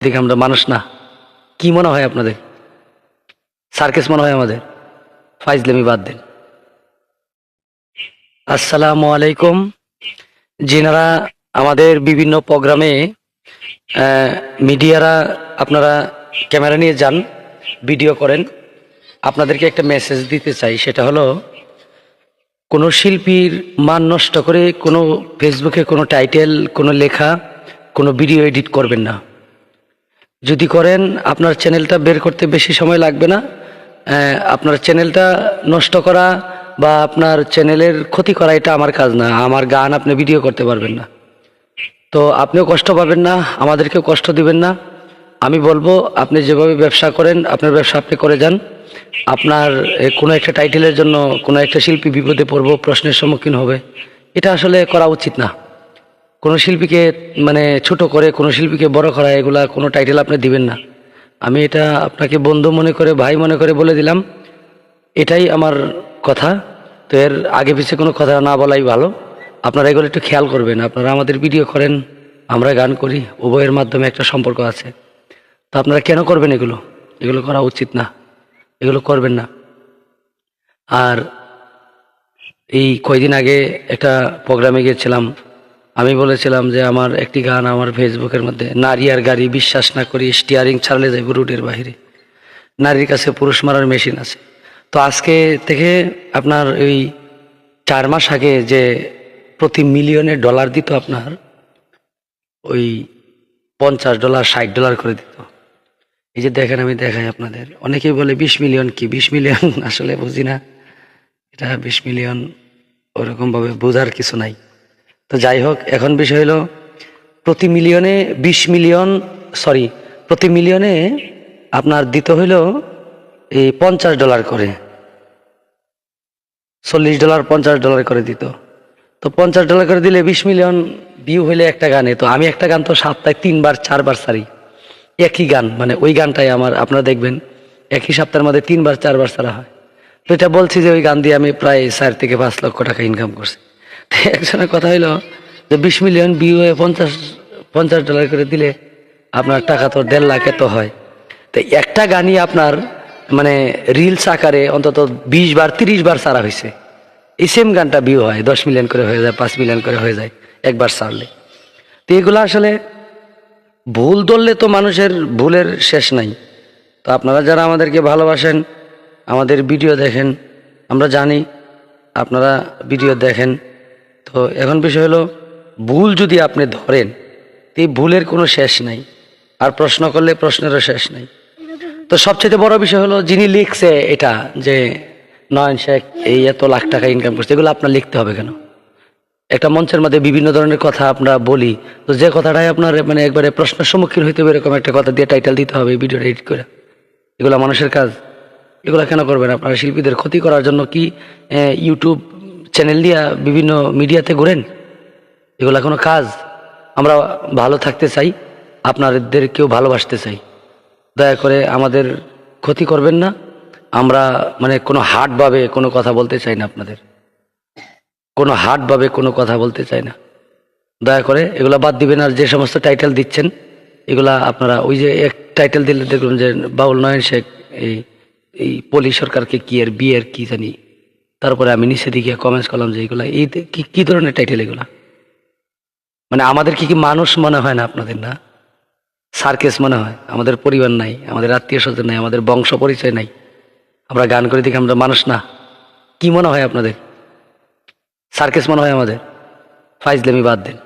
দেখে আমরা মানুষ না। কি মনে হয় আপনাদের? সার্কেস মনে হয় আমাদের? ফাইজলামি বাদ দেন। আসসালামু আলাইকুম। যিনারা আমাদের বিভিন্ন প্রোগ্রামে মিডিয়ারা আপনারা ক্যামেরা নিয়ে যান, ভিডিও করেন, আপনাদেরকে একটা মেসেজ দিতে চাই। সেটা হলো, কোনো শিল্পীর মান নষ্ট করে কোনো ফেসবুকে কোনো টাইটেল, কোনো লেখা, কোনো ভিডিও এডিট করবেন না। যদি করেন আপনার চ্যানেলটা বের করতে বেশি সময় লাগবে না। আপনার চ্যানেলটা নষ্ট করা বা আপনার চ্যানেলের ক্ষতি করা এটা আমার কাজ না। আমার গান আপনি ভিডিও করতে পারবেন না, তো আপনিও কষ্ট পাবেন না, আমাদেরকেও কষ্ট দিবেন না। আমি বলবো, আপনি যেভাবে ব্যবসা করেন আপনার ব্যবসা আপনি করে যান। আপনার কোনো একটা টাইটেলের জন্য কোনো একটা শিল্পী বিপদে পড়বো, প্রশ্নের সম্মুখীন হবে, এটা আসলে করা উচিত না। কোনো শিল্পীকে মানে ছোট করে, কোনো শিল্পীকে বড় করা, এগুলা কোনো টাইটেল আপনি দিবেন না। আমি এটা আপনাকে বন্ধু মনে করে, ভাই মনে করে বলে দিলাম। এটাই আমার কথা। তো এর আগে পিছিয়ে কোনো কথা না বলাই ভালো। আপনারা এগুলো একটু খেয়াল করবেন। আপনারা আমাদের ভিডিও করেন, আমরা গান করি, উভয়ের মাধ্যমে একটা সম্পর্ক আছে। তো আপনারা কেন করবেন এগুলো? এগুলো করা উচিত না, এগুলো করবেন না। আর এই কয়দিন আগে একটা প্রোগ্রামে গিয়েছিলাম, আমি বলেছিলাম যে আমার একটি গান আমার ফেসবুকের মধ্যে, নারী আর গাড়ি বিশ্বাস না করি, স্টিয়ারিং ছাড়লে যাইব রুটের বাইরে, নারীর কাছে পুরুষ মারার মেশিন আছে। তো আজকে থেকে আপনার ওই 4 মাস আগে যে প্রতি মিলিয়নে ডলার দিত আপনার, ওই $50 $60 করে দিত। এই যে দেখেন, আমি দেখাই আপনাদের, অনেকেই বলে 20 মিলিয়ন কি, 20 মিলিয়ন আসলে বুঝি না এটা 20 মিলিয়ন, ওরকম ভাবে বোঝার কিছু নাই। তো যাই হোক, এখন বিষয় হলো, প্রতি মিলিয়নে 20 মিলিয়ন, সরি, প্রতি মিলিয়নে আপনার দিতে হইল এই $50 করে, $40 $50 করে দিত। তো $50 করে দিলে 20 মিলিয়ন ভিউ হইলে একটা গানে। তো আমি একটা গান তো সপ্তাহে 3বার 4বার ছাড়ি, একই গান, মানে ওই গানটাই আমার, আপনারা দেখবেন একই সপ্তাহের মধ্যে 3বার 4বার ছাড়া হয়। তো এটা বলছি যে ওই গান দিয়ে আমি প্রায় 4 থেকে 5 লক্ষ টাকা ইনকাম করছি। তো একজনের কথা হইলো যে 20 মিলিয়ন ভিউ হয়ে $50 করে দিলে আপনার টাকা তো 1.5 লাখ এত হয়। তো একটা গানই আপনার মানে রিলস আকারে অন্তত 20বার 30বার ছাড়া হয়েছে। এই সেম গানটা ভিউ হয় 10 মিলিয়ন করে হয়ে যায়, 5 মিলিয়ন করে হয়ে যায় একবার ছাড়লে। তো এগুলো আসলে ভুল ধরলে তো মানুষের ভুলের শেষ নাই। তো আপনারা যারা আমাদেরকে ভালোবাসেন, আমাদের ভিডিও দেখেন, আমরা জানি আপনারা ভিডিও দেখেন। তো এখন বিষয় হলো, ভুল যদি আপনি ধরেন, তো এই ভুলের কোনো শেষ নাই, আর প্রশ্ন করলে প্রশ্নেরও শেষ নাই। তো সবচেয়ে বড় বিষয় হলো, যিনি লিখছে এটা যে নয়ন শেখ এই এত লাখ টাকা ইনকাম করছে, এগুলো আপনার লিখতে হবে কেন? একটা মঞ্চের মধ্যে বিভিন্ন ধরনের কথা আমরা বলি, তো যে কথাটাই আপনার মানে একবারে প্রশ্নের সম্মুখীন হইতে হবে, এরকম একটা কথা দিয়ে টাইটেল দিতে হবে ভিডিওটা এডিট করে, এগুলো মানুষের কাজ? এগুলো কেন করবেন আপনারা? শিল্পীদের ক্ষতি করার জন্য কি ইউটিউব চ্যানেল দিয়ে বিভিন্ন মিডিয়াতে ঘুরেন? এগুলো কোনো কাজ? আমরা ভালো থাকতে চাই, আপনাদেরকেও ভালোবাসতে চাই। দয়া করে আমাদের ক্ষতি করবেন না। আমরা মানে কোনো হার্ডভাবে কোনো কথা বলতে চাই না, আপনাদের কোনো হার্ডভাবে কোনো কথা বলতে চাই না। দয়া করে এগুলা বাদ দিবেন। আর যে সমস্ত টাইটেল দিচ্ছেন, এগুলা আপনারা ওই যে এক টাইটেল দিলে দেখুন যে বাউল নয়ন শেখ এই এই পলি সরকারকে কি এর বিয়ের কি জানি, তারপরে আমি নিচে দিকে কমেন্টস করলাম যে এগুলা এই কি ধরনের টাইটেল এগুলা? মানে আমাদের কি মানুষ মনে হয় না আপনাদের? না, সার্কেস মনে হয়? আমাদের পরিবার নাই, আমাদের আত্মীয় স্বজন নাই, আমাদের বংশ পরিচয় নাই, আমরা গান করে দেখি আমরা মানুষ না? কি মনে হয় আপনাদের? সার্কেস মনে হয় আমাদের? ফাইজলামি বাদ দেন।